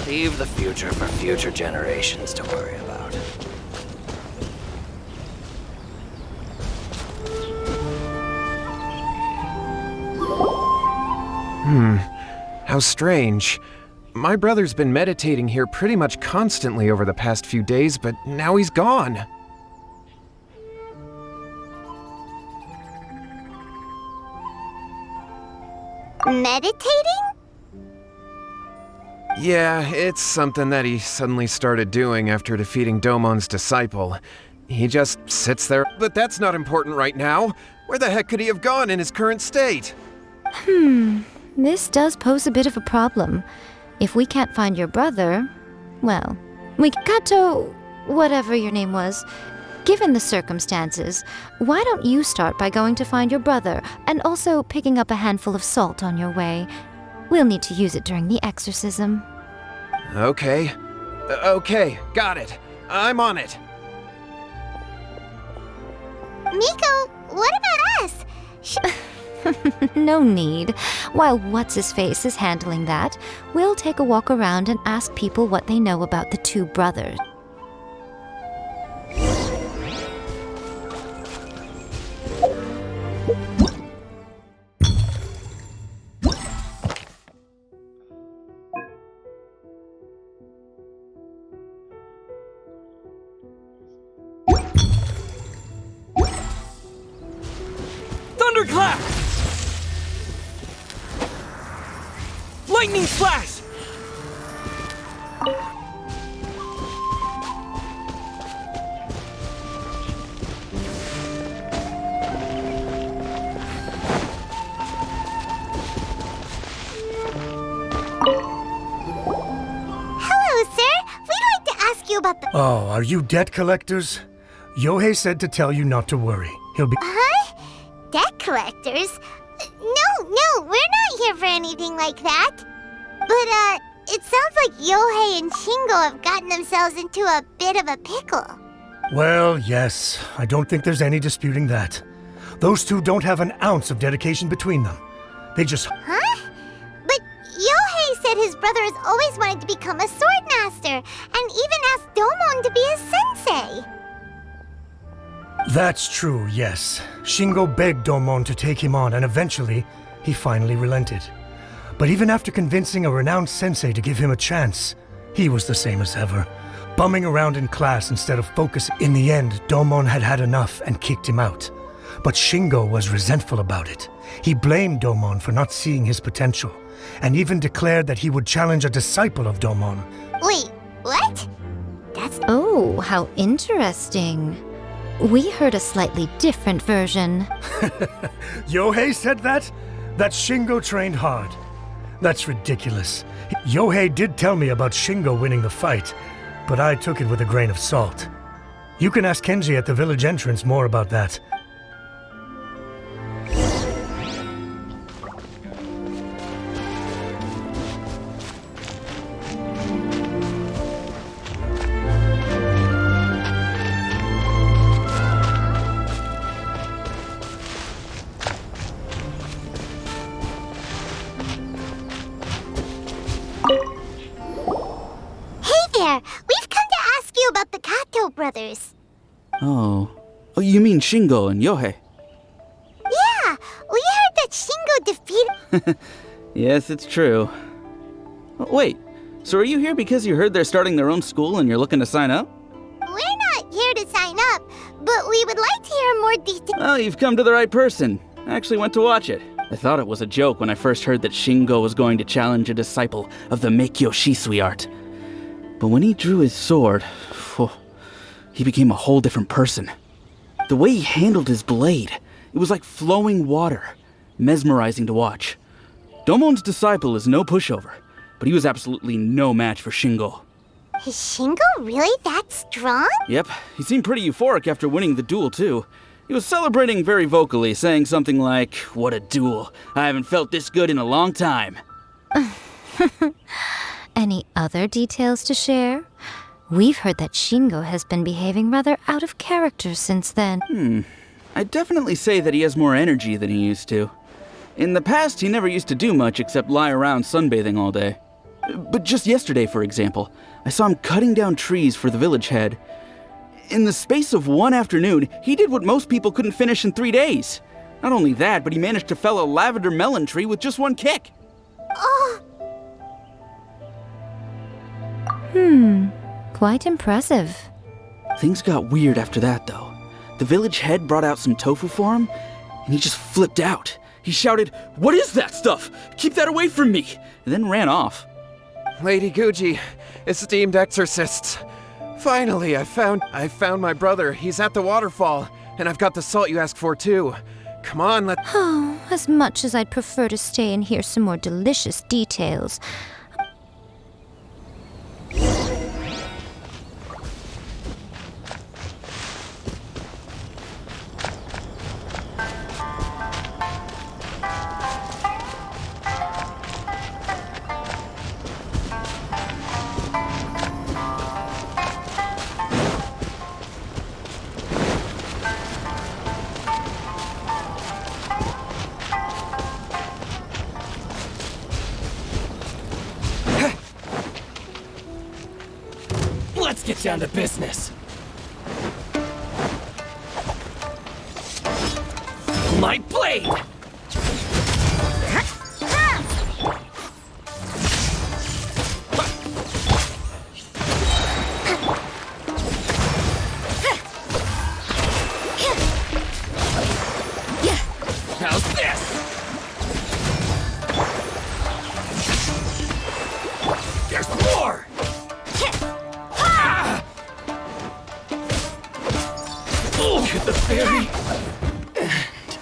Leave the future for future generations to worry about. How strange. My brother's been meditating here pretty much constantly over the past few days, but now he's gone. Meditating? Yeah, it's something that he suddenly started doing after defeating Domon's disciple. He just sits there, but that's not important right now. Where the heck could he have gone in his current state? This does pose a bit of a problem. If we can't find your brother, well, Kato, whatever your name was, given the circumstances, why don't you start by going to find your brother and also picking up a handful of salt on your way? We'll need to use it during the exorcism. Okay. Okay, got it. I'm on it. Miko, what about us? No need. While What's-His-Face is handling that, we'll take a walk around and ask people what they know about the two brothers. Thunderclap! Lightning flash! Hello, sir. We'd like to ask you about the... Oh, are you debt collectors? Yohei said to tell you not to worry. He'll be... Huh? Debt collectors? No, we're not here for anything like that. But, it sounds like Yohei and Shingo have gotten themselves into a bit of a pickle. Well, yes. I don't think there's any disputing that. Those two don't have an ounce of dedication between them. They just... Huh? But said his brother has always wanted to become a sword master, and even asked Domon to be his sensei. That's true, yes. Shingo begged Domon to take him on, and eventually, he finally relented. But even after convincing a renowned sensei to give him a chance, he was the same as ever, bumming around in class instead of focusing. In the end, Domon had had enough and kicked him out. But Shingo was resentful about it. He blamed Domon for not seeing his potential, and even declared that he would challenge a disciple of Domon. Wait, what? That's... Oh, how interesting. We heard a slightly different version. Yohei said that? That Shingo trained hard. That's ridiculous. Yohei did tell me about Shingo winning the fight, but I took it with a grain of salt. You can ask Kenji at the village entrance more about that. We've come to ask you about the Kato brothers. Oh, you mean Shingo and Yohei? Yeah, we heard that Shingo defeated... Yes, it's true. Wait, so are you here because you heard they're starting their own school and you're looking to sign up? We're not here to sign up, but we would like to hear more details. Well, you've come to the right person. I actually went to watch it. I thought it was a joke when I first heard that Shingo was going to challenge a disciple of the Meikyo Shisui art. But when he drew his sword, he became a whole different person. The way he handled his blade, it was like flowing water, mesmerizing to watch. Domon's disciple is no pushover, but he was absolutely no match for Shingo. Is Shingo really that strong? Yep, he seemed pretty euphoric after winning the duel too. He was celebrating very vocally, saying something like, "What a duel. I haven't felt this good in a long time." Any other details to share? We've heard that Shingo has been behaving rather out of character since then. I'd definitely say that he has more energy than he used to. In the past, he never used to do much except lie around sunbathing all day. But just yesterday, for example, I saw him cutting down trees for the village head. In the space of one afternoon, he did what most people couldn't finish in 3 days. Not only that, but he managed to fell a lavender melon tree with just one kick. Oh, Quite impressive. Things got weird after that, though. The village head brought out some tofu for him, and he just flipped out. He shouted, "What is that stuff? Keep that away from me!" and then ran off. Lady Guji, esteemed exorcists. Finally, I found my brother. He's at the waterfall, and I've got the salt you asked for too. Come on, Oh, as much as I'd prefer to stay and hear some more delicious details. Let's get down to business. My blade! How's this? There's more! To the very end.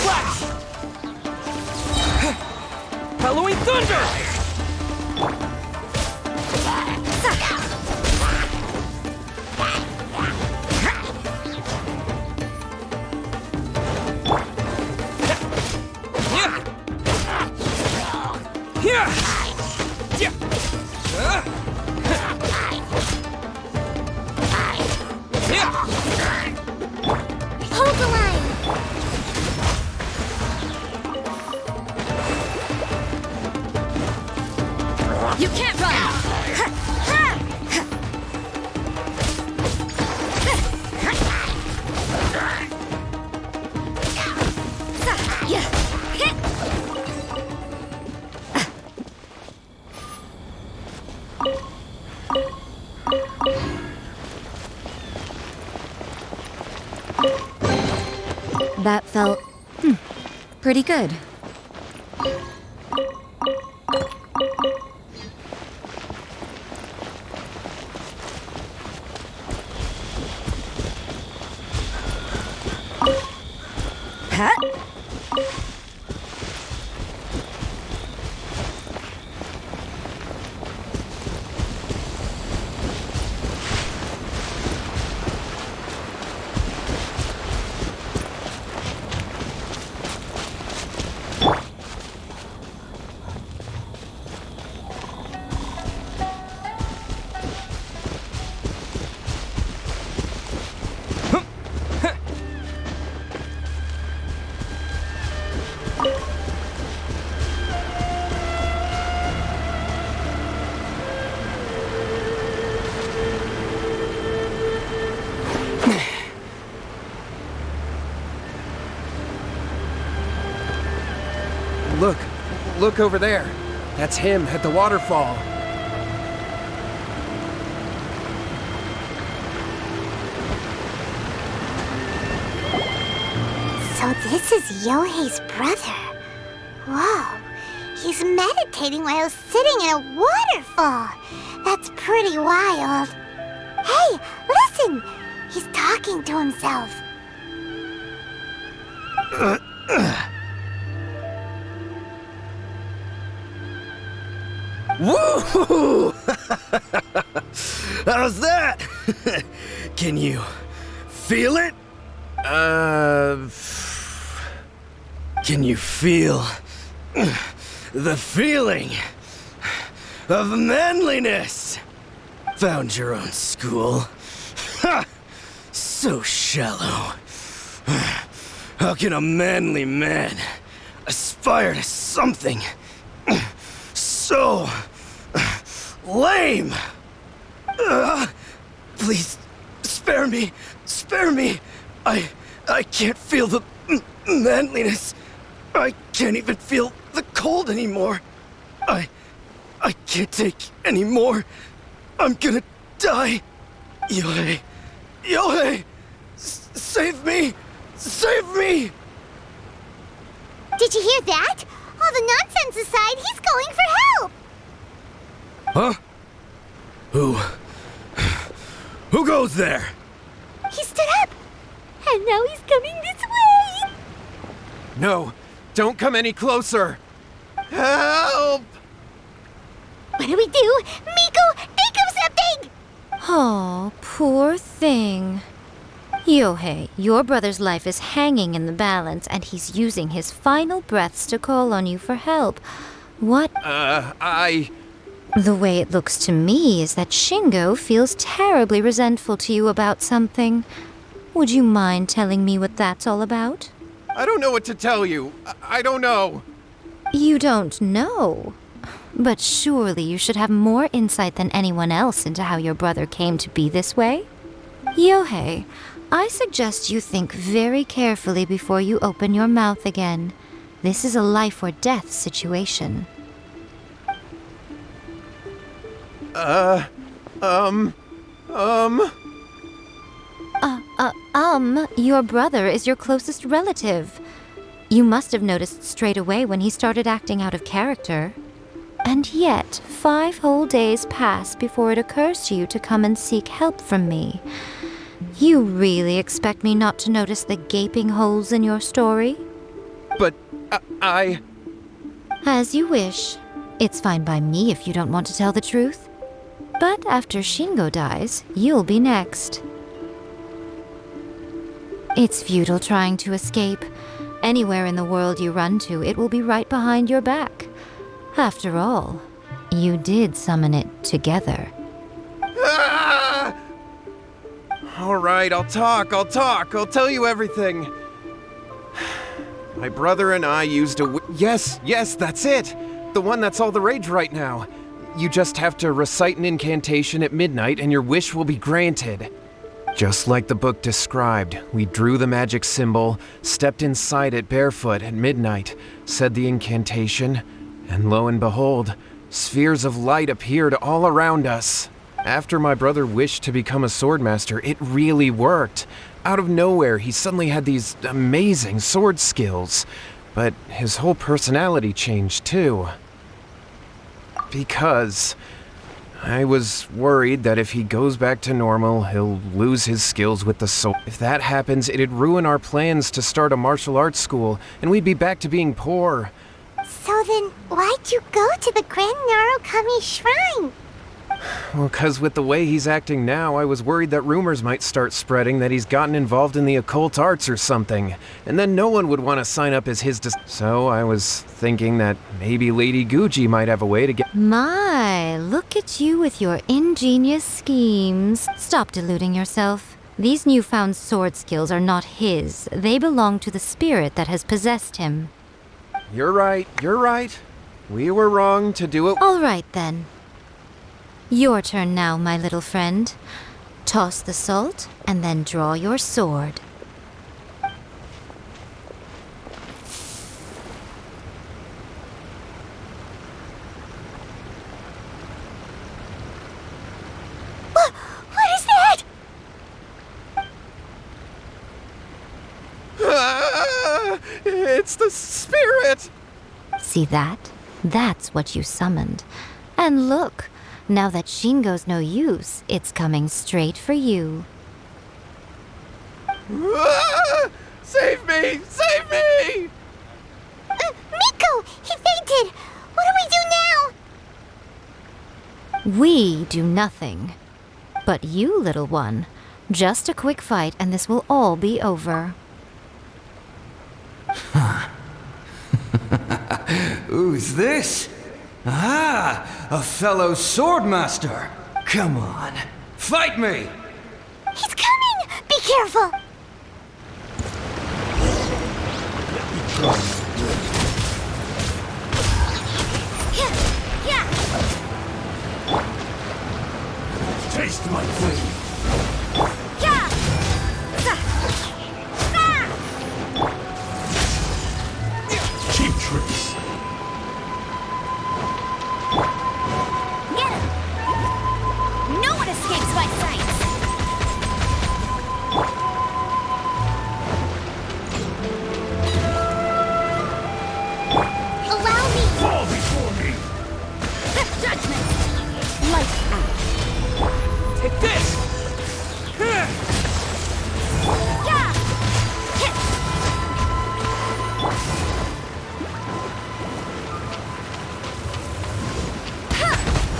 Flash! Halloween Thunder! Hold the line! You can't run! That felt pretty good. Huh? Look over there. That's him at the waterfall. So this is Yohei's brother. Whoa. He's meditating while sitting in a waterfall. That's pretty wild. Hey, listen! He's talking to himself. Woo! How's that? Can you feel it? Can you feel the feeling of manliness? Found your own school. Ha! So shallow. How can a manly man aspire to something so lame? Please, spare me. Spare me. I can't feel the manliness. I can't even feel the cold anymore. I can't take any more. I'm gonna die. Yohei. Yohei! Save me! Save me! Did you hear that? All the nonsense aside, he's going for help! Huh? Who goes there? He stood up! And now he's coming this way! No, don't come any closer. Help! What do we do? Miko, think of something! Oh, poor thing. Yohei, your brother's life is hanging in the balance, and he's using his final breaths to call on you for help. What? The way it looks to me is that Shingo feels terribly resentful to you about something. Would you mind telling me what that's all about? I don't know what to tell you. I don't know. You don't know? But surely you should have more insight than anyone else into how your brother came to be this way? Yohei, I suggest you think very carefully before you open your mouth again. This is a life or death situation. Your brother is your closest relative. You must have noticed straight away when he started acting out of character. And yet, 5 whole days pass before it occurs to you to come and seek help from me. You really expect me not to notice the gaping holes in your story? But I... As you wish. It's fine by me if you don't want to tell the truth. But after Shingo dies, you'll be next. It's futile trying to escape. Anywhere in the world you run to, it will be right behind your back. After all, you did summon it together. Ah! All right, I'll talk. I'll tell you everything. My brother and I used a... Yes, that's it! The one that's all the rage right now. You just have to recite an incantation at midnight and your wish will be granted. Just like the book described, we drew the magic symbol, stepped inside it barefoot at midnight, said the incantation, and lo and behold, spheres of light appeared all around us. After my brother wished to become a swordmaster, it really worked. Out of nowhere, he suddenly had these amazing sword skills. But his whole personality changed too. Because I was worried that if he goes back to normal, he'll lose his skills with the sword. If that happens, it'd ruin our plans to start a martial arts school, and we'd be back to being poor. So then, why'd you go to the Grand Narukami Shrine? Well, 'cause with the way he's acting now, I was worried that rumors might start spreading that he's gotten involved in the occult arts or something, and then no one would want to sign up as his So I was thinking that maybe Lady Guji might have a way to get... My, look at you with your ingenious schemes. Stop deluding yourself. These newfound sword skills are not his. They belong to the spirit that has possessed him. You're right. We were wrong to do it... All right, then. Your turn now, my little friend. Toss the salt, and then draw your sword. What is that? Ah, it's the spirit! See that? That's what you summoned. And look, now that Shingo's no use, it's coming straight for you. Ah, save me! Save me! Miko! He fainted! What do we do now? We do nothing. But you, little one, just a quick fight and this will all be over. Who's this? Ah, a fellow swordmaster. Come on, fight me! He's coming! Be careful! Taste my flame. Cheap tricks. Get him! No one escapes my sight! Allow me! Fall before me. Judgment! Lights out! Take this. Yeah! Hit!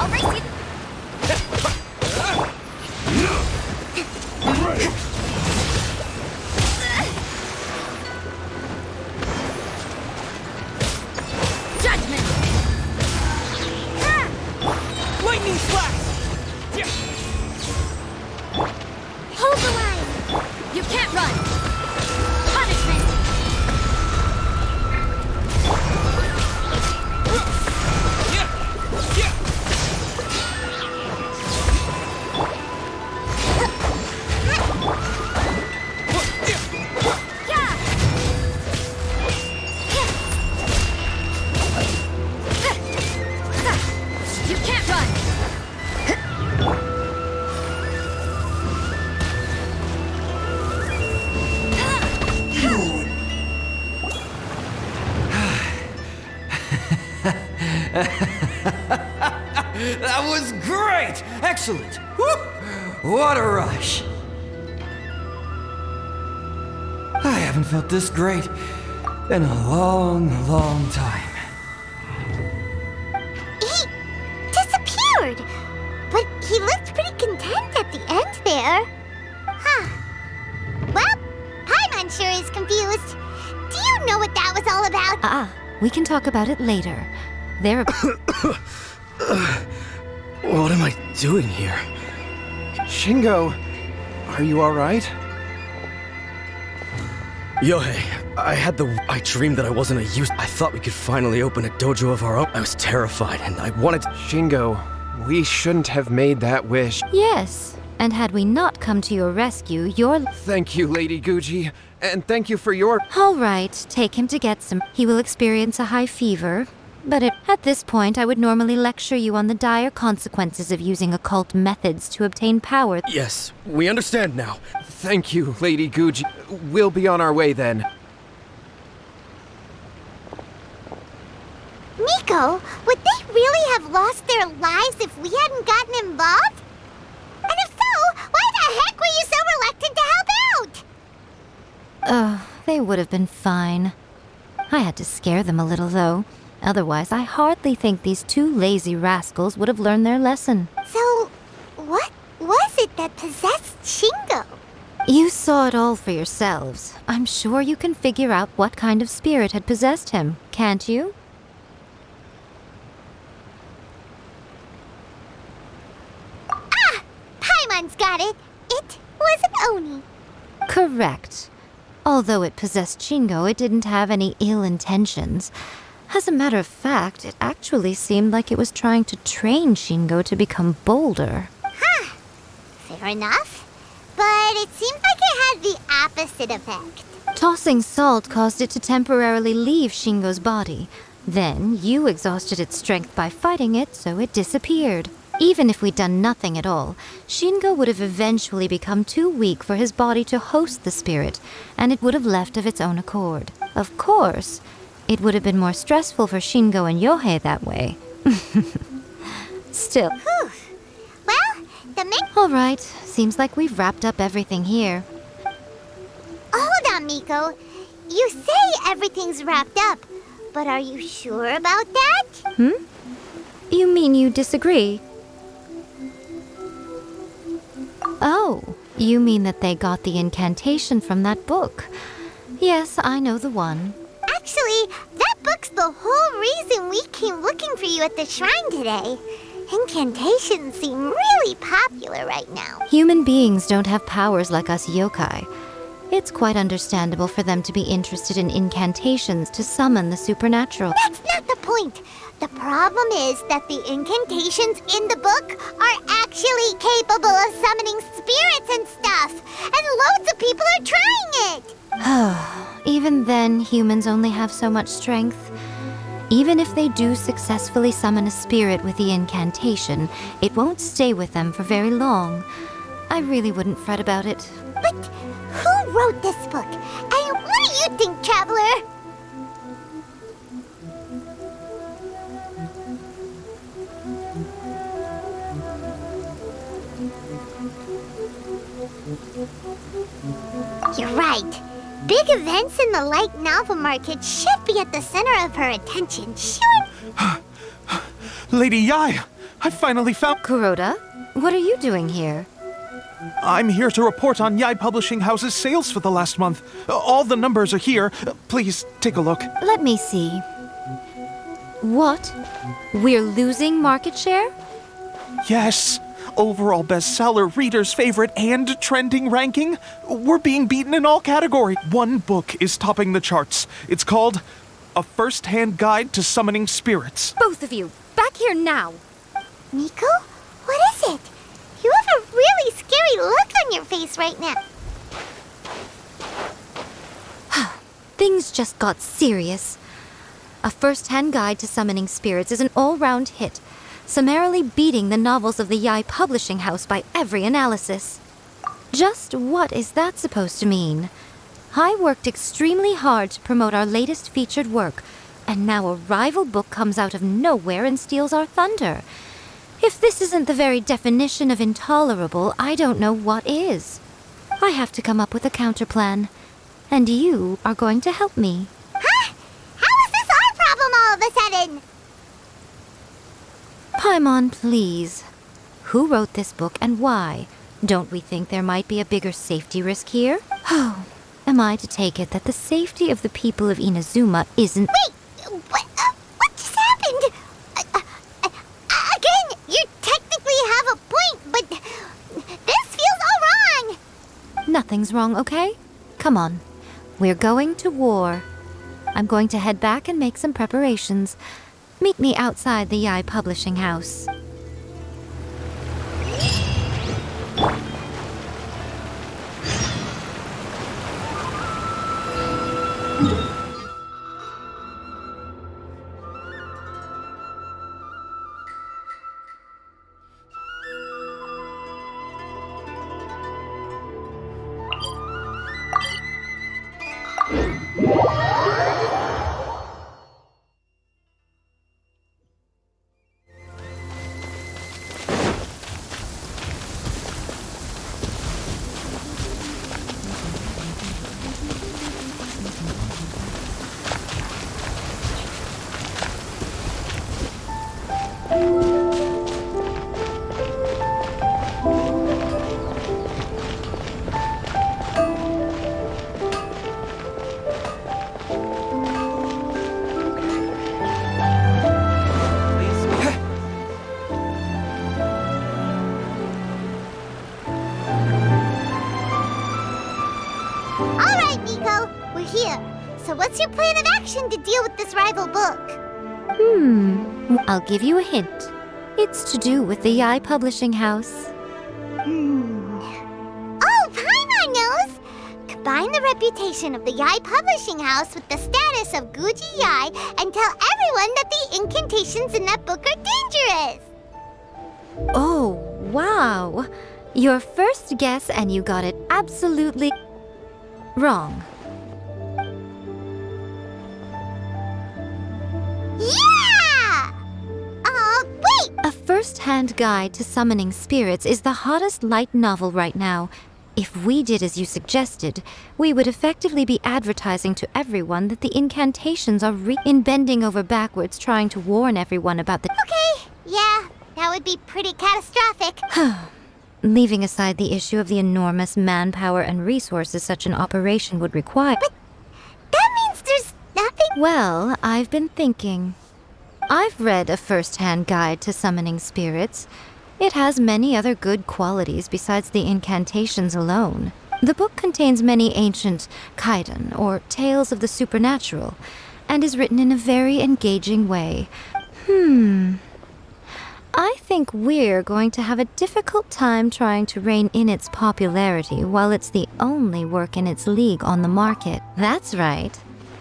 I'll race you! Judgment! Lightning flash. Hold the line! You can't run! Punishment! You can't run! That was great! Excellent! Whoop! What a rush! I haven't felt this great In a long, long time. He disappeared! But he looked pretty content at the end there. Huh. Well, Paimon sure is confused. Do you know what that was all about? We can talk about it later. There are... What am I doing here? Shingo, are you alright? Yohei, I dreamed that I wasn't a use. I thought we could finally open a dojo of our own. I was terrified and I wanted to... Shingo, we shouldn't have made that wish. Yes, and had we not come to your rescue, your... Thank you, Lady Guji, and thank you for your... All right, take him to get some. He will experience a high fever. But at this point, I would normally lecture you on the dire consequences of using occult methods to obtain power. Yes, we understand now. Thank you, Lady Guji. We'll be on our way then. Miko, would they really have lost their lives if we hadn't gotten involved? And if so, why the heck were you so reluctant to help out? They would have been fine. I had to scare them a little, though. Otherwise, I hardly think these two lazy rascals would have learned their lesson. So, what was it that possessed Shingo? You saw it all for yourselves. I'm sure you can figure out what kind of spirit had possessed him, can't you? Paimon's got it. It was an Oni. Correct. Although it possessed Shingo, it didn't have any ill intentions. As a matter of fact, it actually seemed like it was trying to train Shingo to become bolder. Huh. Fair enough. But it seems like it had the opposite effect. Tossing salt caused it to temporarily leave Shingo's body. Then, you exhausted its strength by fighting it, so it disappeared. Even if we'd done nothing at all, Shingo would have eventually become too weak for his body to host the spirit, and it would have left of its own accord. Of course, it would have been more stressful for Shingo and Yohei that way. Still. Whew. Well, the main... All right, seems like we've wrapped up everything here. Hold on, Miko. You say everything's wrapped up, but are you sure about that? You mean you disagree? Oh, you mean that they got the incantation from that book. Yes, I know the one. Actually, that book's the whole reason we came looking for you at the shrine today. Incantations seem really popular right now. Human beings don't have powers like us yokai. It's quite understandable for them to be interested in incantations to summon the supernatural. That's not the point. The problem is that the incantations in the book are actually capable of summoning spirits and stuff, and loads of people are trying it. Even then, humans only have so much strength. Even if they do successfully summon a spirit with the incantation, it won't stay with them for very long. I really wouldn't fret about it. But who wrote this book? And what do you think, Traveler? You're right. Big events in the light novel market should be at the center of her attention, sure. Lady Yai, I finally found... Kuroda, what are you doing here? I'm here to report on Yai Publishing House's sales for the last month. All the numbers are here. Please, take a look. Let me see. What? We're losing market share? Yes. Overall bestseller, reader's favorite, and trending ranking. We're being beaten in all categories. One book is topping the charts. It's called A First-Hand Guide to Summoning Spirits. Both of you, back here now! Miko? What is it? You have a really scary look on your face right now. Things just got serious. A First-Hand Guide to Summoning Spirits is an all-round hit, summarily beating the novels of the Yai Publishing House by every analysis. Just what is that supposed to mean? I worked extremely hard to promote our latest featured work, and now a rival book comes out of nowhere and steals our thunder. If this isn't the very definition of intolerable, I don't know what is. I have to come up with a counterplan, and you are going to help me. Huh? a sudden. Paimon, please. Who wrote this book and why? Don't we think there might be a bigger safety risk here? Oh, am I to take it that the safety of the people of Inazuma isn't— Wait, what just happened? Again, you technically have a point, but this feels all wrong. Nothing's wrong, okay? Come on. We're going to war. I'm going to head back and make some preparations. Meet me outside the Yai Publishing House. So what's your plan of action to deal with this rival book? I'll give you a hint. It's to do with the Yai Publishing House. Oh, Paimon knows! Combine the reputation of the Yai Publishing House with the status of Guji Yai and tell everyone that the incantations in that book are dangerous! Oh, wow. Your first guess and you got it absolutely wrong. Yeah! Wait! A first-hand guide to summoning spirits is the hottest light novel right now. If we did as you suggested, we would effectively be advertising to everyone that the incantations are in bending over backwards trying to warn everyone about the— Okay, yeah, that would be pretty catastrophic. Leaving aside the issue of the enormous manpower and resources such an operation would require— But that means there's nothing— Well, I've been thinking. I've read a first-hand guide to summoning spirits. It has many other good qualities besides the incantations alone. The book contains many ancient kaidan, or tales of the supernatural, and is written in a very engaging way. I think we're going to have a difficult time trying to rein in its popularity while it's the only work in its league on the market. That's right.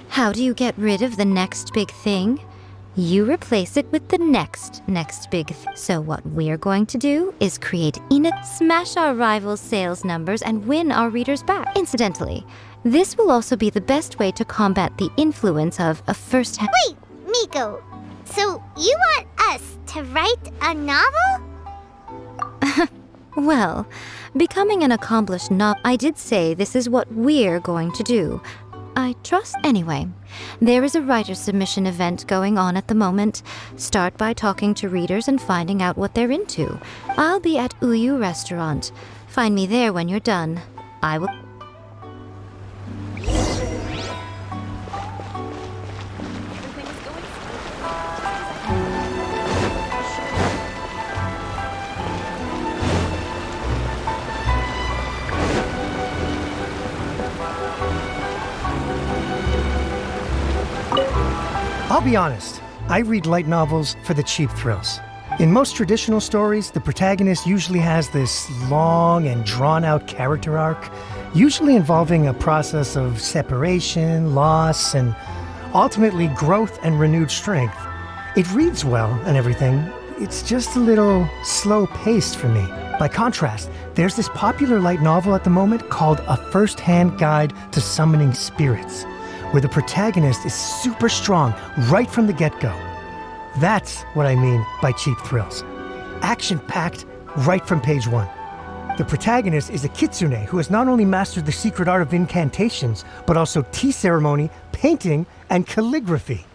How do you get rid of the next big thing? You replace it with the next big thing. So what we're going to do is create smash our rivals' sales numbers and win our readers back. Incidentally, this will also be the best way to combat the influence of a first-hand— Wait, Miko. So you want us to write a novel? Well, becoming an accomplished I did say this is what we're going to do. I trust. Anyway, there is a writer's submission event going on at the moment. Start by talking to readers and finding out what they're into. I'll be at Uyu Restaurant. Find me there when you're done. I will— I'll be honest, I read light novels for the cheap thrills. In most traditional stories, the protagonist usually has this long and drawn-out character arc, usually involving a process of separation, loss, and ultimately growth and renewed strength. It reads well and everything, it's just a little slow-paced for me. By contrast, there's this popular light novel at the moment called A First-Hand Guide to Summoning Spirits, where the protagonist is super strong right from the get-go. That's what I mean by cheap thrills. Action-packed right from page one. The protagonist is a kitsune who has not only mastered the secret art of incantations, but also tea ceremony, painting, and calligraphy.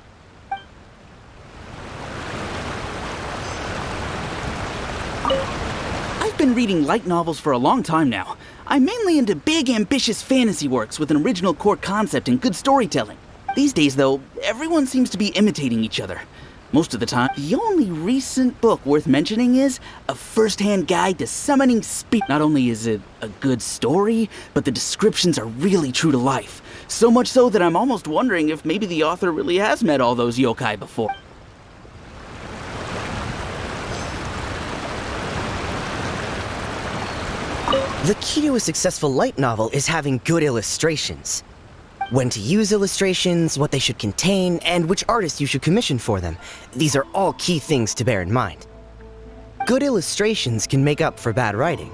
reading light novels for a long time now. I'm mainly into big, ambitious fantasy works with an original core concept and good storytelling. These days, though, everyone seems to be imitating each other. Most of the time, the only recent book worth mentioning is A First-Hand Guide to Summoning Spirits. Not only is it a good story, but the descriptions are really true to life. So much so that I'm almost wondering if maybe the author really has met all those yokai before. The key to a successful light novel is having good illustrations. When to use illustrations, what they should contain, and which artist you should commission for them. These are all key things to bear in mind. Good illustrations can make up for bad writing.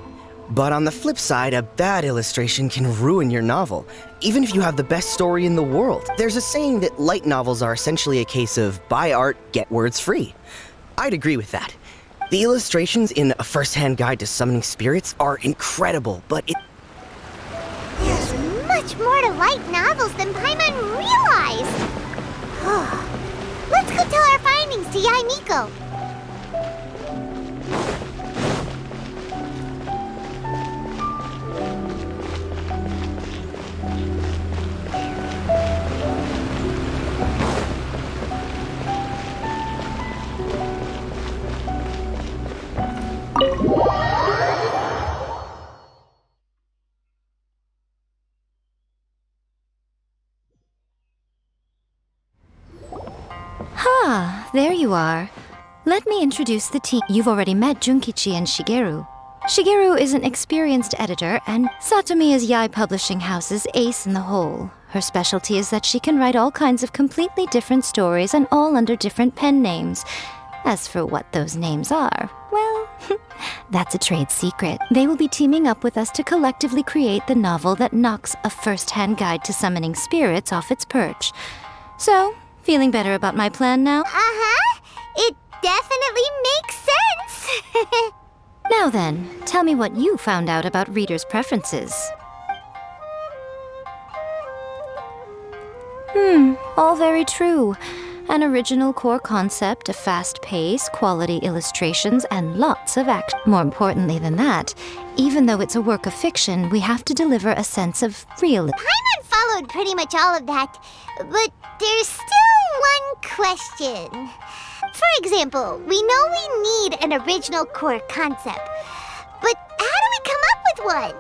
But on the flip side, a bad illustration can ruin your novel, even if you have the best story in the world. There's a saying that light novels are essentially a case of buy art, get words free. I'd agree with that. The illustrations in A First-Hand Guide to Summoning Spirits are incredible, but There's much more to light novels than Paimon realized. Let's go tell our findings to Yae Miko. Ah, there you are. Let me introduce the team. You've already met Junkichi and Shigeru. Shigeru is an experienced editor, and Satomi is Yae Publishing House's ace in the hole. Her specialty is that she can write all kinds of completely different stories and all under different pen names. As for what those names are, well, that's a trade secret. They will be teaming up with us to collectively create the novel that knocks A First-Hand Guide to Summoning Spirits off its perch. So, feeling better about my plan now? Uh-huh. It definitely makes sense. Now then, tell me what you found out about readers' preferences. All very true. An original core concept, a fast pace, quality illustrations, and lots of action. More importantly than that, even though it's a work of fiction, we have to deliver a sense of realism. Paimon followed pretty much all of that, but there's still one question. For example, we know we need an original core concept, but how do we come up with one?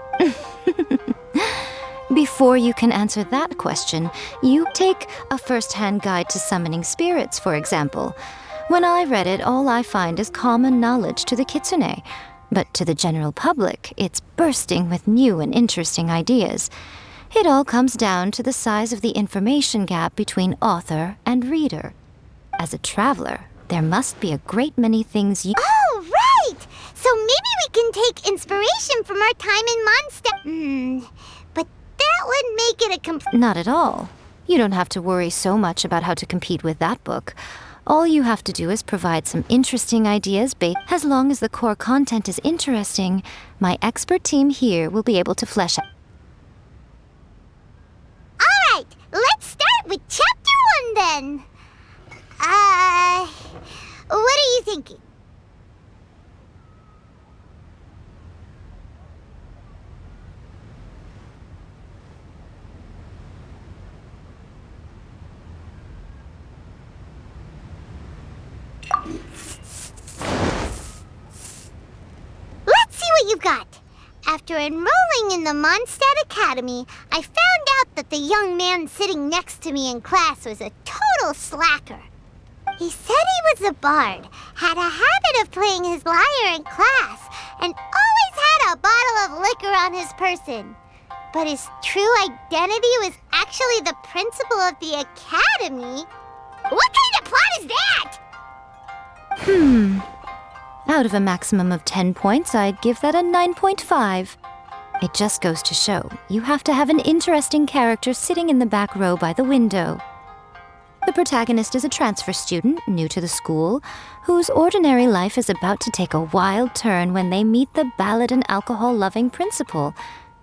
Before you can answer that question, you take A First-Hand Guide to Summoning Spirits, for example. When I read it, all I find is common knowledge to the kitsune. But to the general public, it's bursting with new and interesting ideas. It all comes down to the size of the information gap between author and reader. As a traveler, there must be a great many things you— Oh, right! So maybe we can take inspiration from our time in Mondstadt. But that would make it a complete— Not at all. You don't have to worry so much about how to compete with that book. All you have to do is provide some interesting ideas as long as the core content is interesting, my expert team here will be able to flesh out. Alright, let's start with Chapter 1 then. What are you thinking? Let's see what you've got. After enrolling in the Mondstadt Academy, I found out that the young man sitting next to me in class was a total slacker. He said he was a bard, had a habit of playing his lyre in class, and always had a bottle of liquor on his person. But his true identity was actually the principal of the academy. What kind of plot is that? Out of a maximum of 10 points, I'd give that a 9.5. It just goes to show, you have to have an interesting character sitting in the back row by the window. The protagonist is a transfer student, new to the school, whose ordinary life is about to take a wild turn when they meet the ballad and alcohol-loving principal.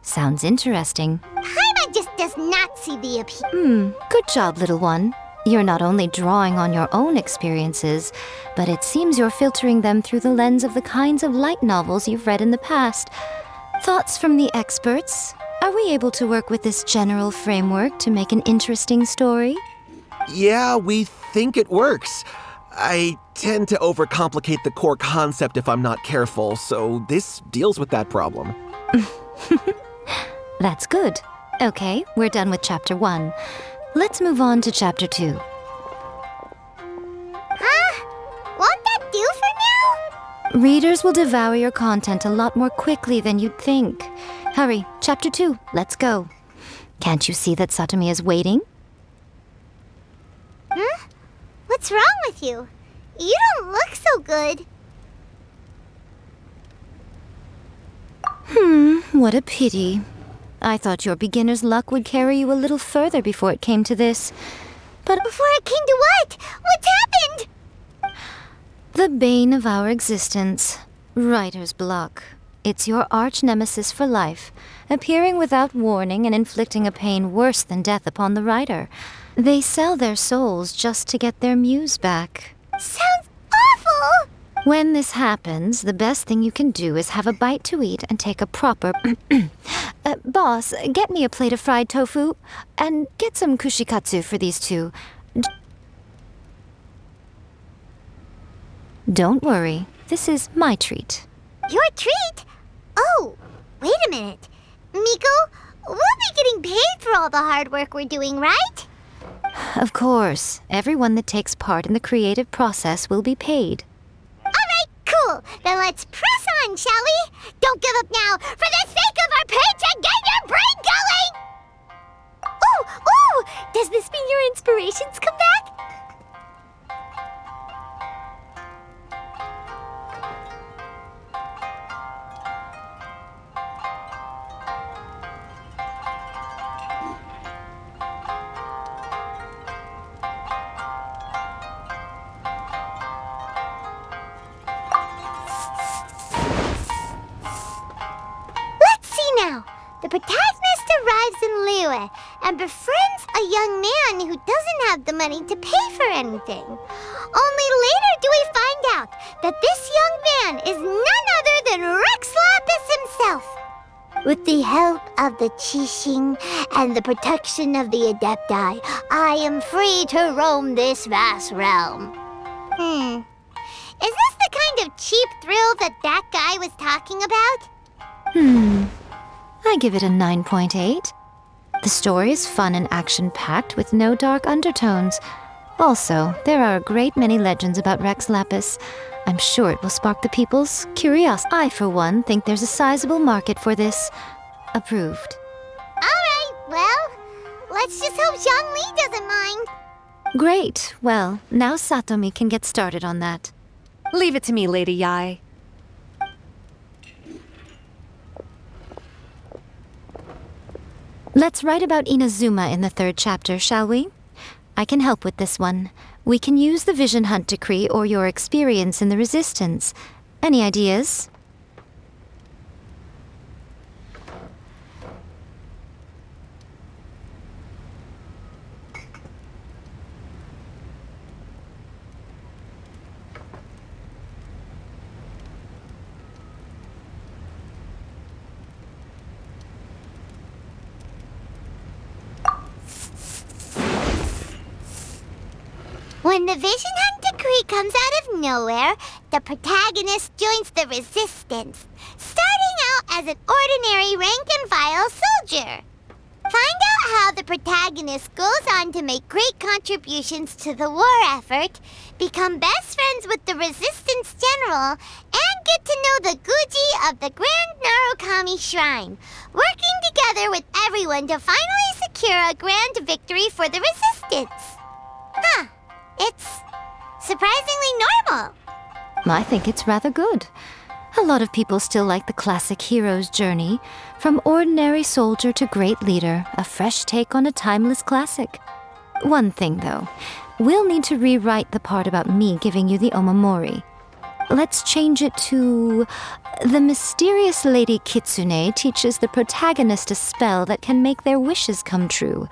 Sounds interesting. Paimon just does not see the appeal. Good job, little one. You're not only drawing on your own experiences, but it seems you're filtering them through the lens of the kinds of light novels you've read in the past. Thoughts from the experts? Are we able to work with this general framework to make an interesting story? Yeah, we think it works. I tend to overcomplicate the core concept if I'm not careful, so this deals with that problem. That's good. Okay, we're done with Chapter 1. Let's move on to Chapter 2. Won't that do for now? Readers will devour your content a lot more quickly than you'd think. Hurry, Chapter 2, let's go. Can't you see that Satomi is waiting? Huh? What's wrong with you? You don't look so good. What a pity. I thought your beginner's luck would carry you a little further before it came to this. But Before it came to what? What's happened? the bane of our existence, writer's block. It's your arch nemesis for life, appearing without warning and inflicting a pain worse than death upon the writer. They sell their souls just to get their muse back. Sounds awful! When this happens, the best thing you can do is have a bite to eat and take a proper... boss, get me a plate of fried tofu, and get some kushikatsu for these two. Don't worry, this is my treat. Your treat? Oh, wait a minute. Miko, we'll be getting paid for all the hard work we're doing, right? Of course, everyone that takes part in the creative process will be paid. Alright, cool. Then let's press on, shall we? Don't give up now. For the sake of our paycheck, get your brain going! Ooh! Does this mean your inspirations come back? Now, the protagonist arrives in Liyue and befriends a young man who doesn't have the money to pay for anything. Only later do we find out that this young man is none other than Rex Lapis himself. With the help of the Qixing and the protection of the Adepti, I am free to roam this vast realm. Is this the kind of cheap thrill that guy was talking about? I give it a 9.8. The story is fun and action-packed with no dark undertones. Also, there are a great many legends about Rex Lapis. I'm sure it will spark the people's curiosity. I, for one, think there's a sizable market for this. Approved. Alright, well, let's just hope Zhongli doesn't mind. Great. Well, now Satomi can get started on that. Leave it to me, Lady Yae. Let's write about Inazuma in the 3rd chapter, shall we? I can help with this one. We can use the Vision Hunt Decree or your experience in the Resistance. Any ideas? When the Vision Hunt Decree comes out of nowhere, the protagonist joins the Resistance, starting out as an ordinary rank-and-file soldier. Find out how the protagonist goes on to make great contributions to the war effort, become best friends with the Resistance General, and get to know the Guji of the Grand Narukami Shrine, working together with everyone to finally secure a grand victory for the Resistance. It's surprisingly normal. I think it's rather good. A lot of people still like the classic hero's journey, from ordinary soldier to great leader, a fresh take on a timeless classic. One thing, though, we'll need to rewrite the part about me giving you the omamori. Let's change it to... The mysterious Lady Kitsune teaches the protagonist a spell that can make their wishes come true.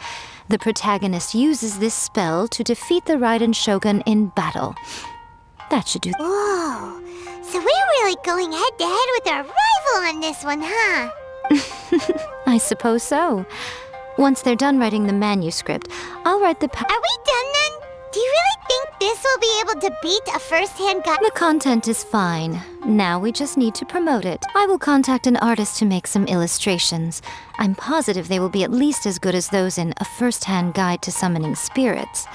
The protagonist uses this spell to defeat the Raiden Shogun in battle. That should do. Whoa. So we're really going head to head with our rival on this one, huh? I suppose so. Once they're done writing the manuscript, I'll write the Are we done then? Do you really think this will be able to beat a first-hand guide? The content is fine. Now we just need to promote it. I will contact an artist to make some illustrations. I'm positive they will be at least as good as those in A First-Hand Guide to Summoning Spirits.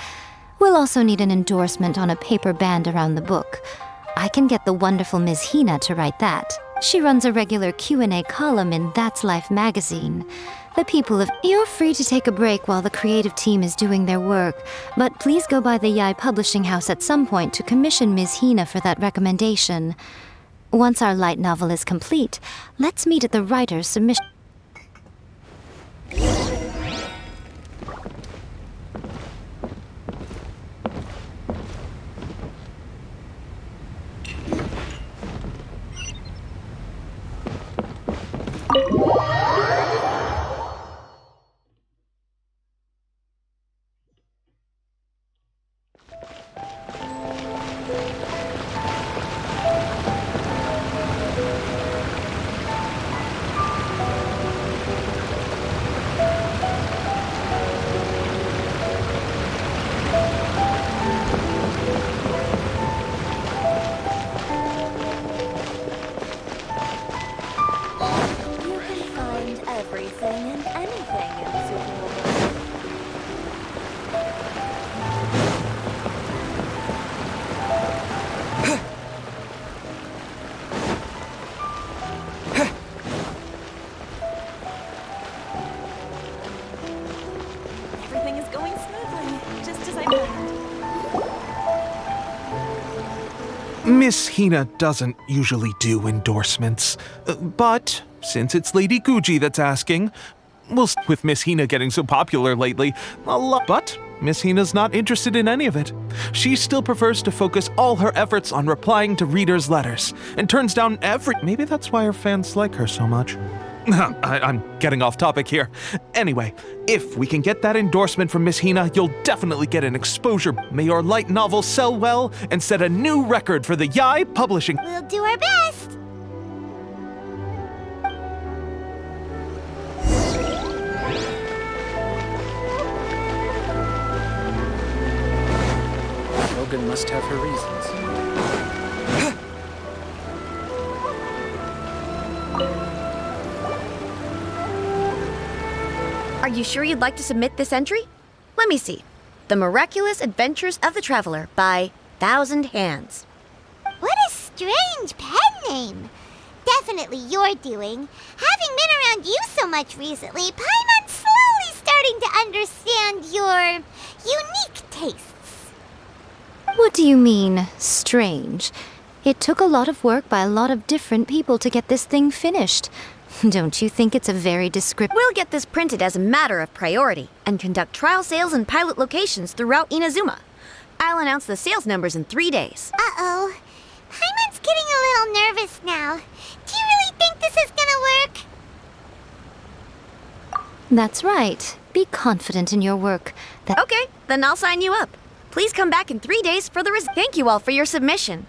We'll also need an endorsement on a paper band around the book. I can get the wonderful Ms. Hina to write that. She runs a regular Q&A column in That's Life magazine. The people of... You're free to take a break while the creative team is doing their work, but please go by the Yai Publishing House at some point to commission Ms. Hina for that recommendation. Once our light novel is complete, let's meet at the writer's submission. Everything is going smoothly, just as I planned. Miss Hina doesn't usually do endorsements, but since it's Lady Guji that's asking, with Miss Hina getting so popular lately, but Miss Hina's not interested in any of it. She still prefers to focus all her efforts on replying to readers' letters, and turns down maybe that's why her fans like her so much. I'm getting off topic here. Anyway, if we can get that endorsement from Miss Hina, you'll definitely get an exposure. May your light novel sell well and set a new record for the Yai Publishing. We'll do our best. Logan must have her reasons. Are you sure you'd like to submit this entry? Let me see. The Miraculous Adventures of the Traveler by Thousand Hands. What a strange pen name. Definitely your doing. Having been around you so much recently, Paimon's slowly starting to understand your unique tastes. What do you mean, strange? It took a lot of work by a lot of different people to get this thing finished. Don't you think it's a very descriptive... We'll get this printed as a matter of priority and conduct trial sales in pilot locations throughout Inazuma. I'll announce the sales numbers in 3 days. Uh-oh. Paimon's getting a little nervous now. Do you really think this is gonna work? That's right. Be confident in your work. Okay, then I'll sign you up. Please come back in 3 days for the Thank you all for your submission.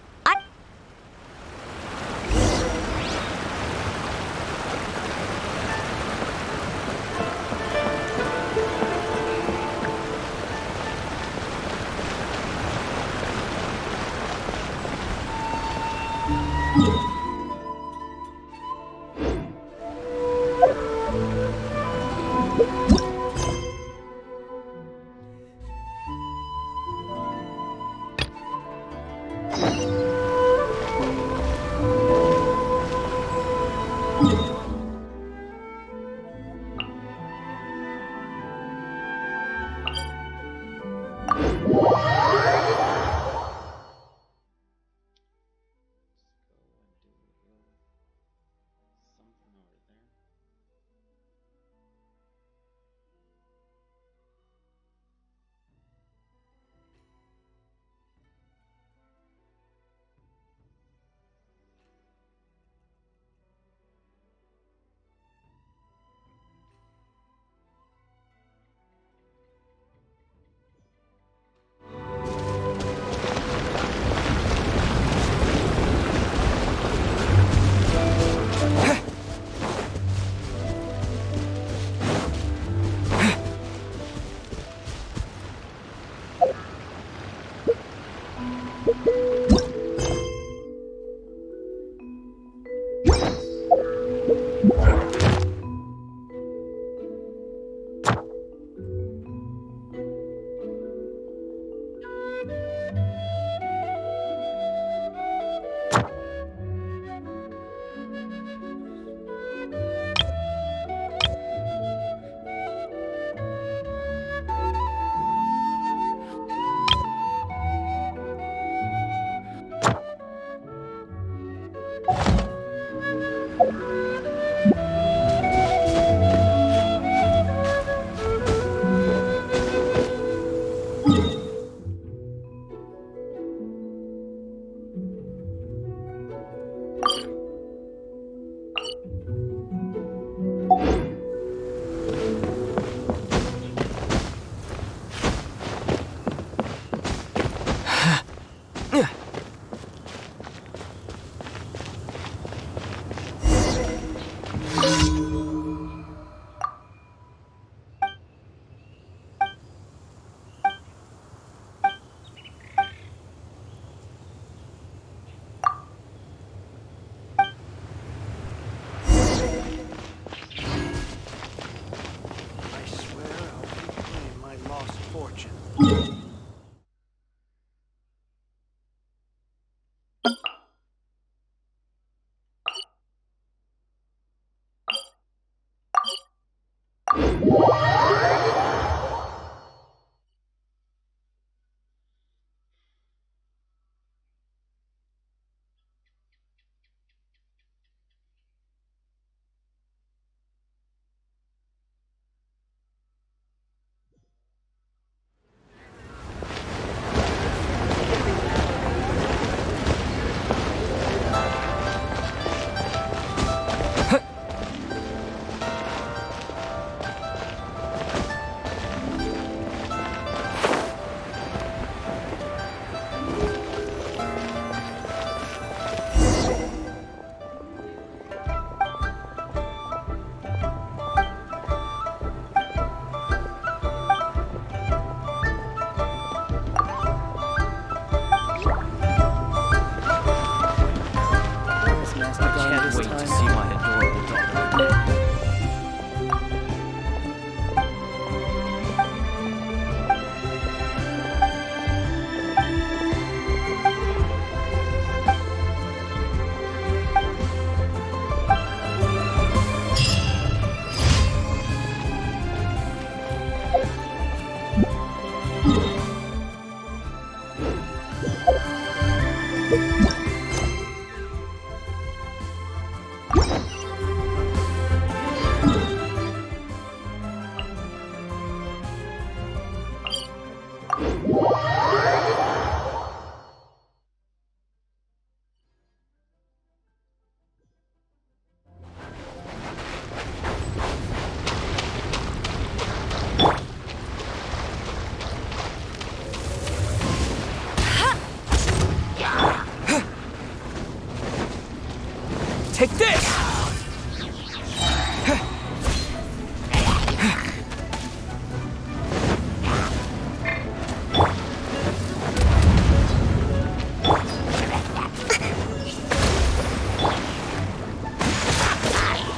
Take this!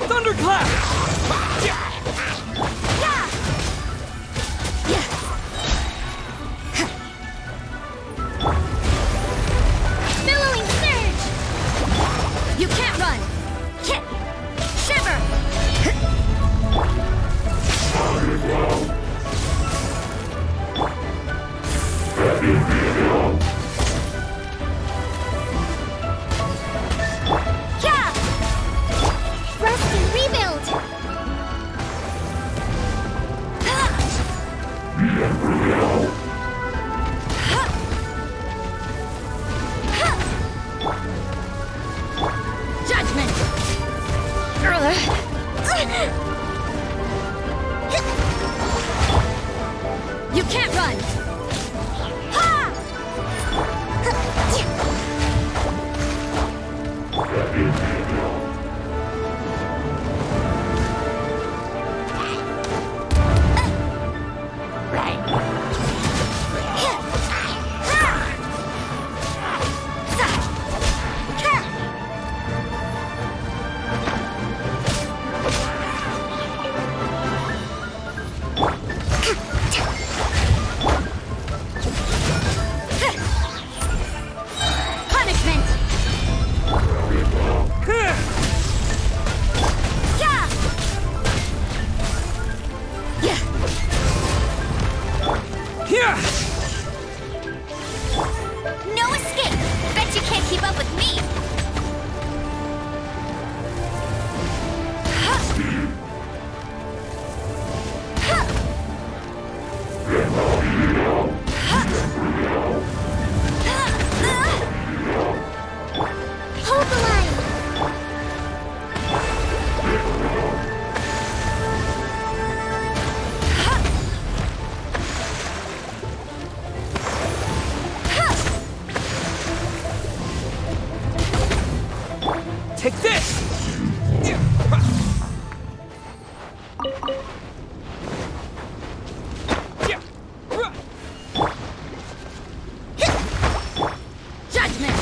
Thunderclap! Billowing surge! You can't run! Kick! Shiver! Yeah! Rest and rebuild! Judgment! You can't run! Ha! Take this! Judgment!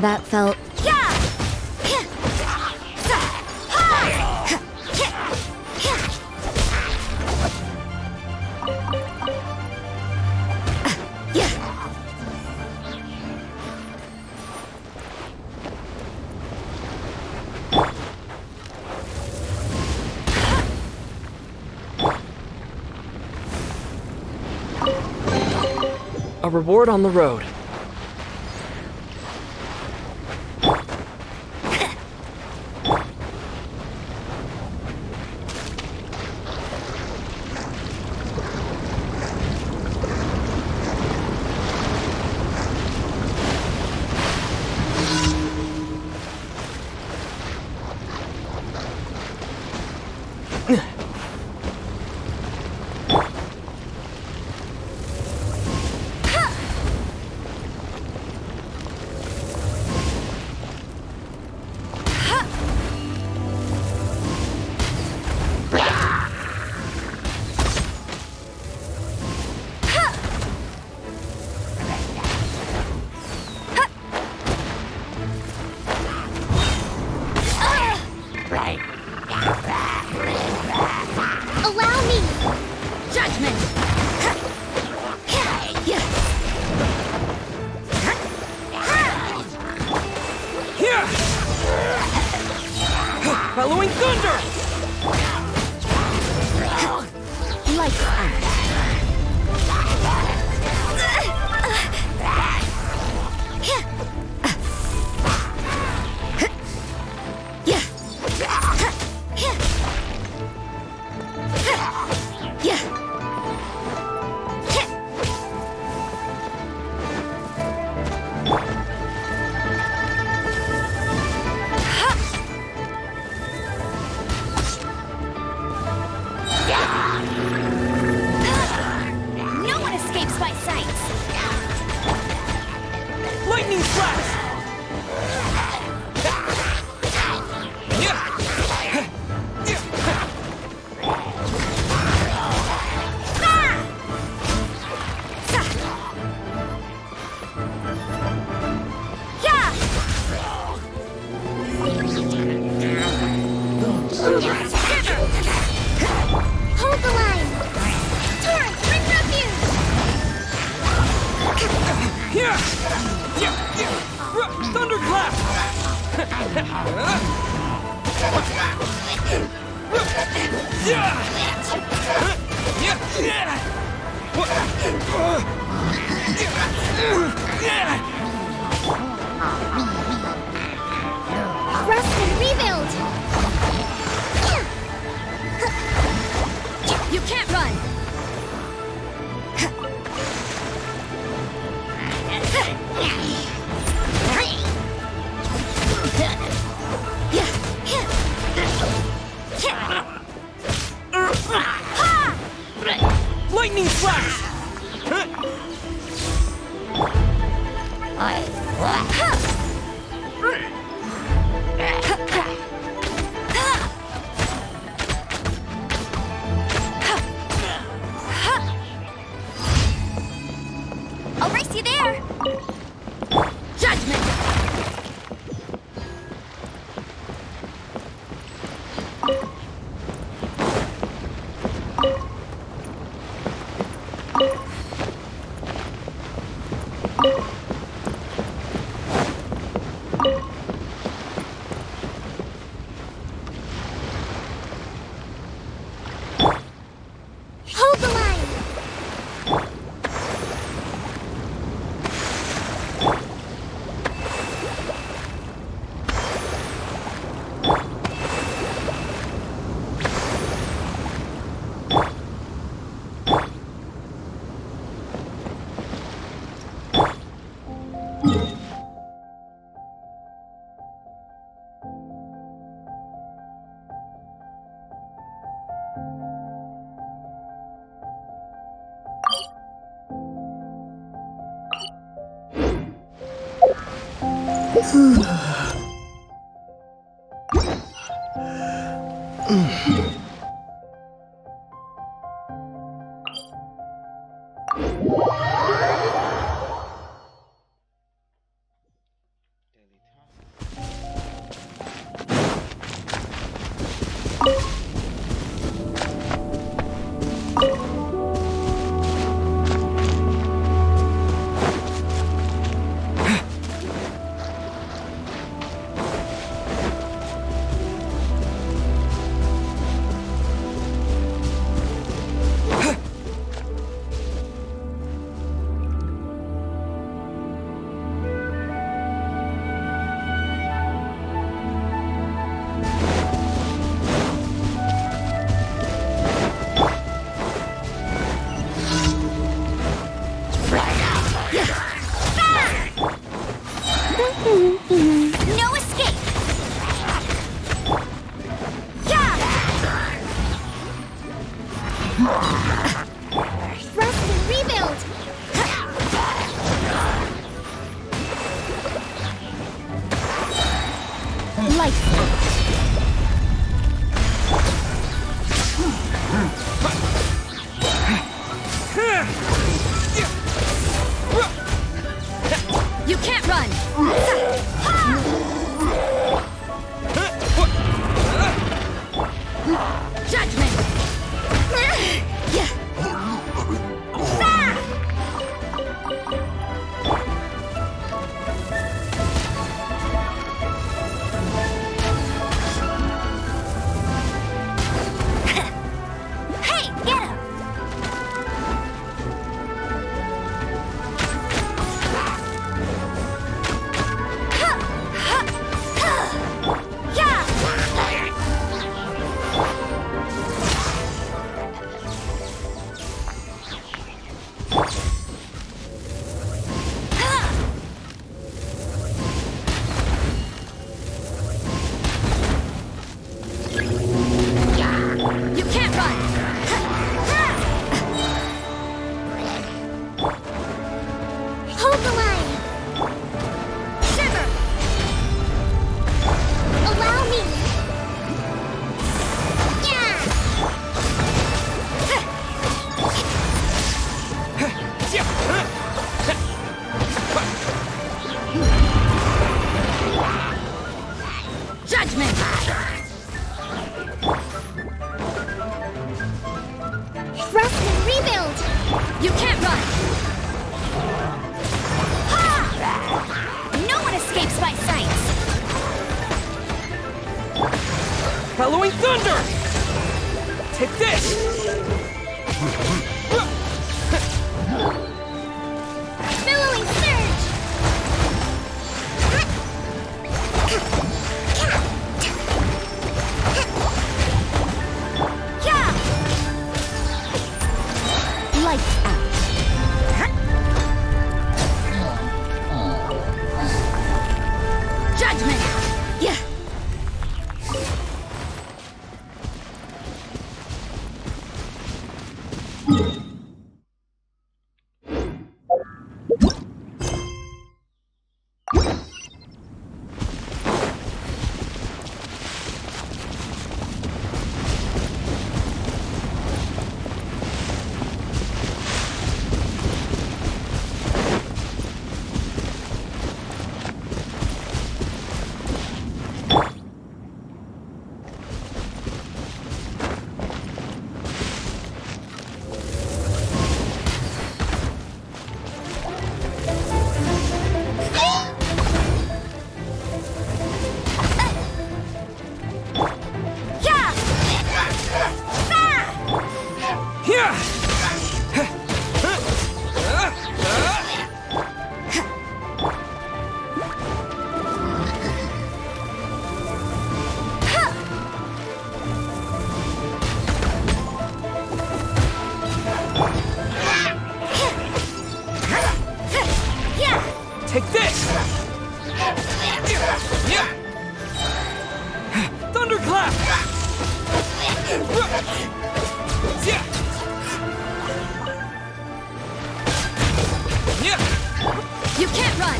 That felt... A reward on the road. Allow me! Judgment! Here! Following thunder! Lights out. No one escapes my sight! Lightning flash! Hold the line! Torrent, bring refuge! Here! Thunderclap! Rest and rebuild! You can't run! Lightning flash! I'll race you there! Judgment! No escape! Rest and rebuild! Lights out. You can't run! Judgment! Hey, get him! You can't run! Hold the line! Shiver! Allow me! Yeah! Judgment! Rest and rebuild! You can't run! No one escapes my sights! Halloween Thunder! Take this! Billowing surge! Lights out. Judgment! Yeah! Take this! Thunderclap! You can't run!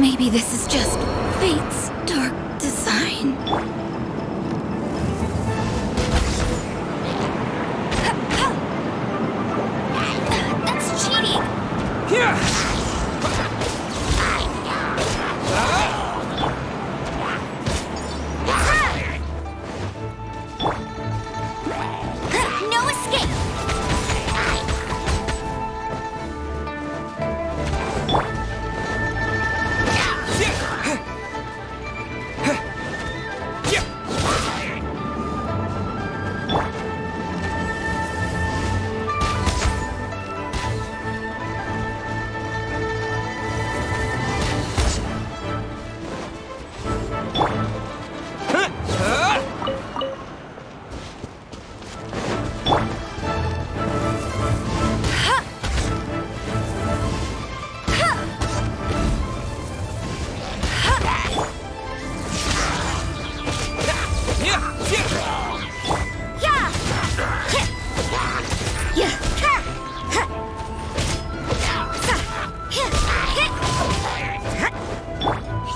Maybe this is just fate's dark design. That's cheating! No escape!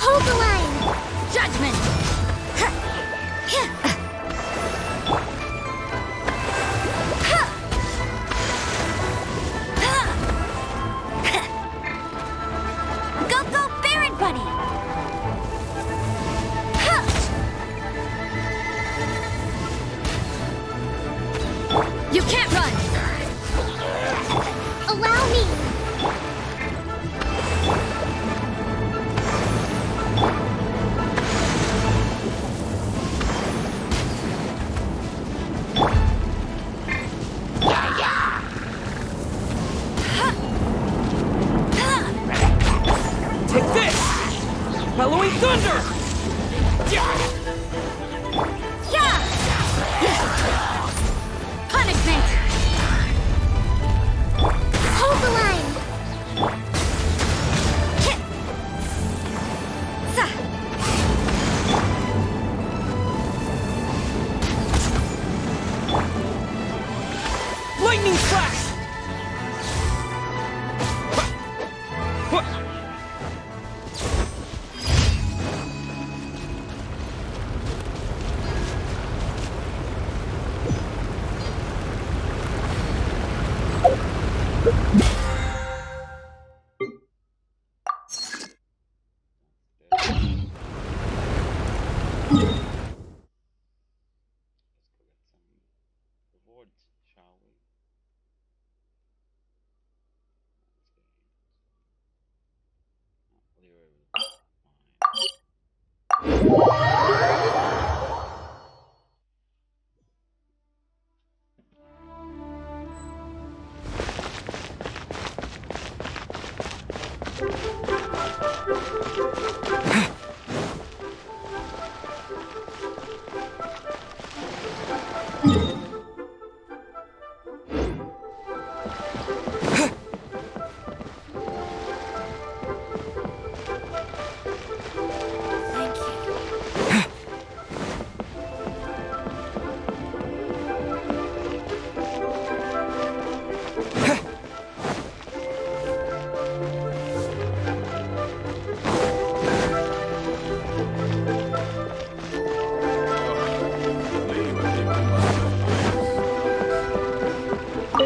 Hold the line! Judgment! Go, go, Baron Bunny! You can't run! Allow me! Take this! Bellowing thunder! Punishment! Hold the line! Lightning flash!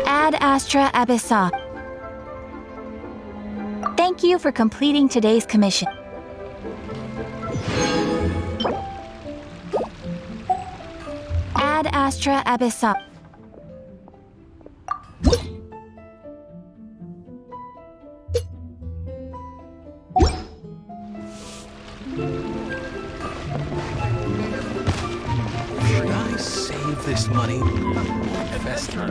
Ad Astra Abyssa. Thank you for completing today's commission. Ad Astra Abyssa. Should I save this money? Fester.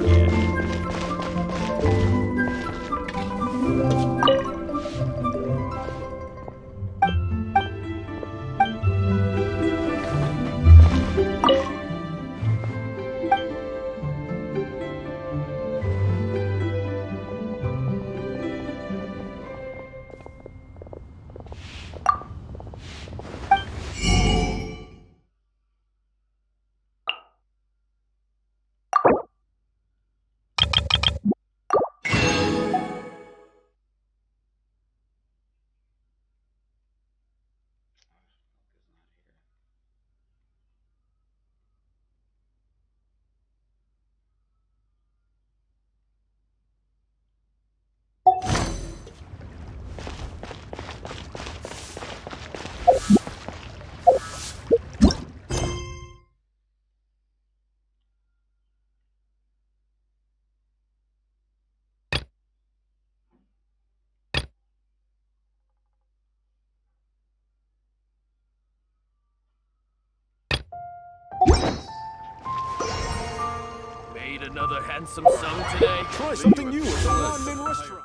another handsome sum today? Try something new at the ramen restaurant.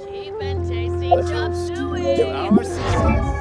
Cheap and tasty chop suey. To our success.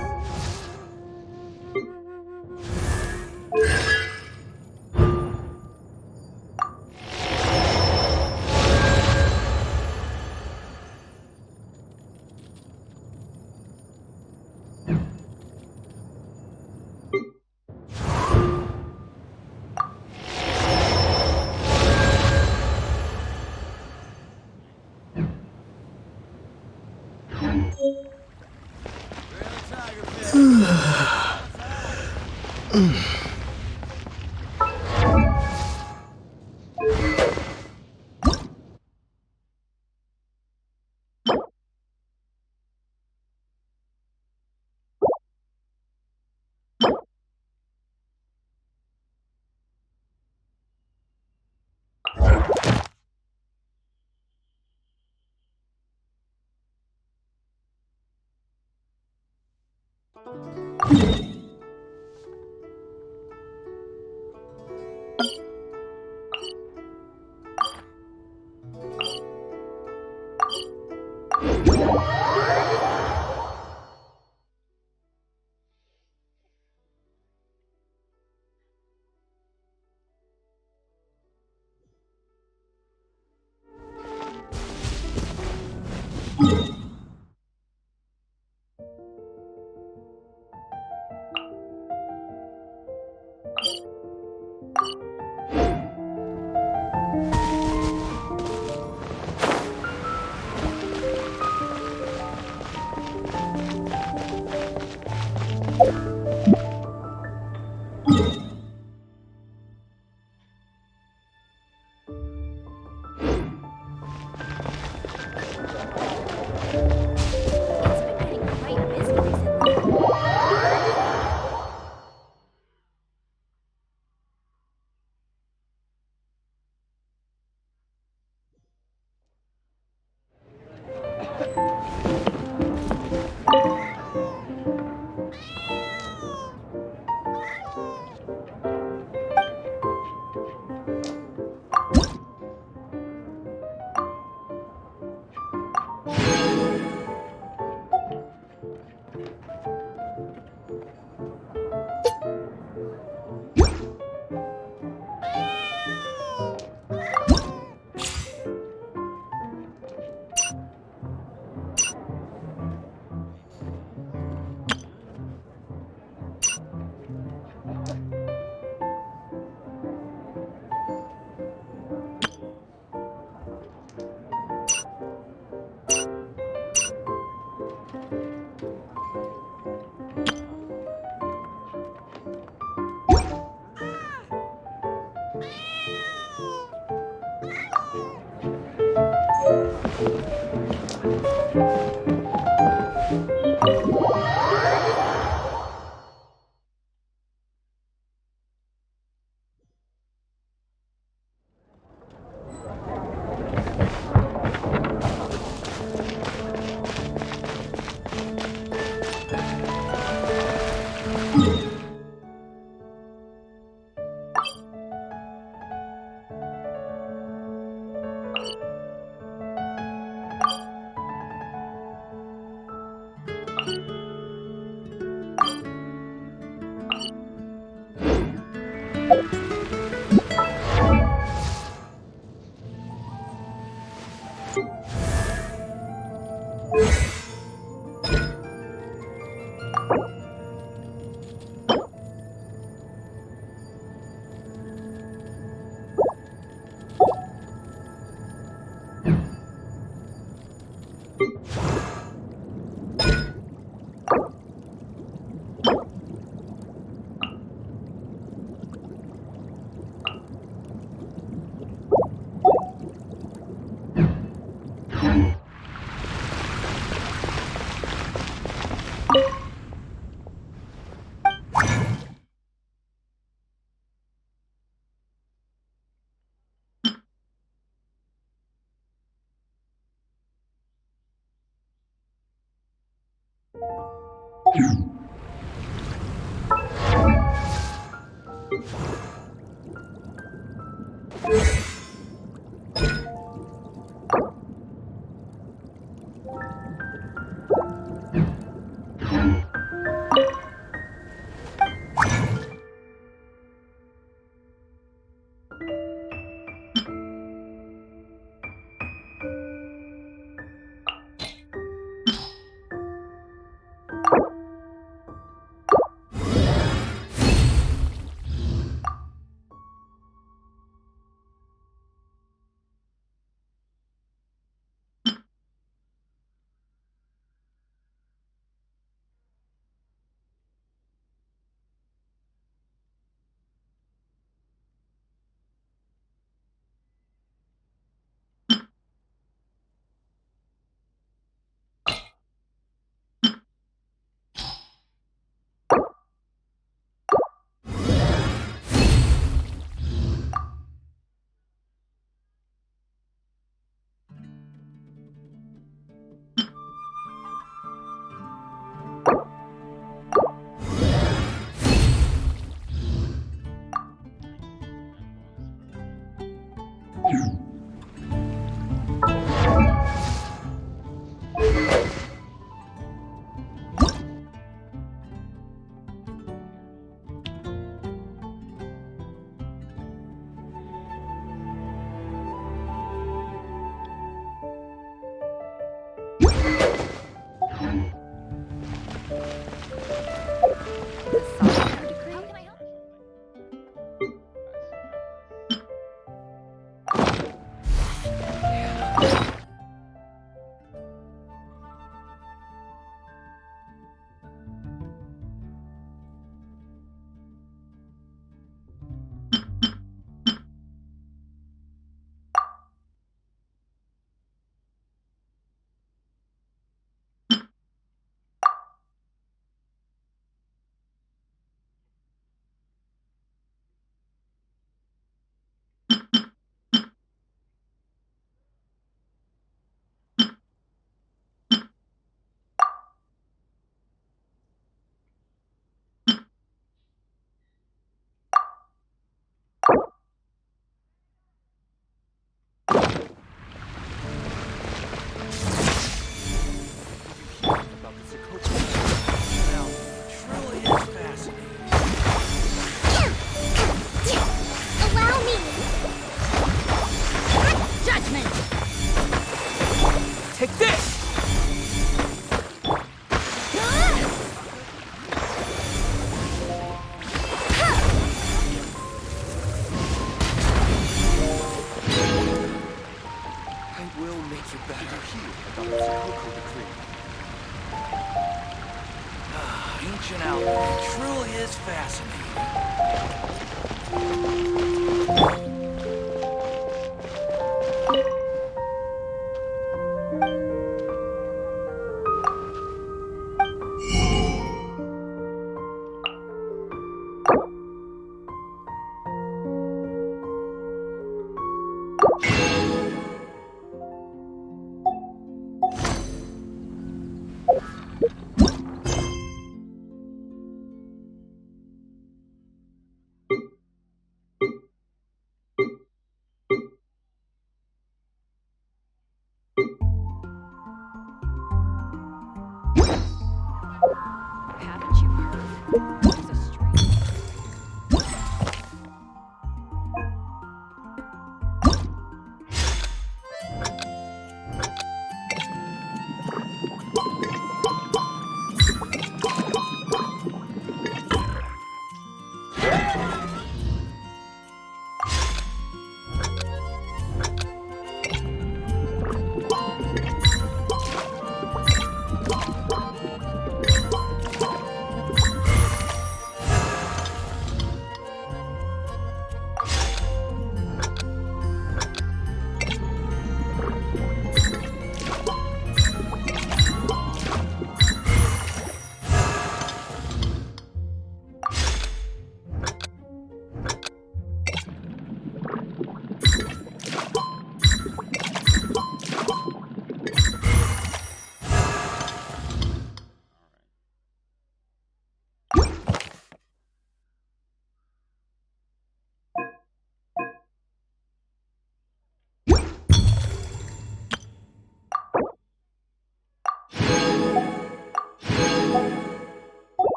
Ancient alchemy truly is fascinating.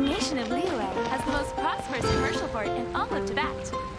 nation of Liyue has the most prosperous commercial port in all of Tibet.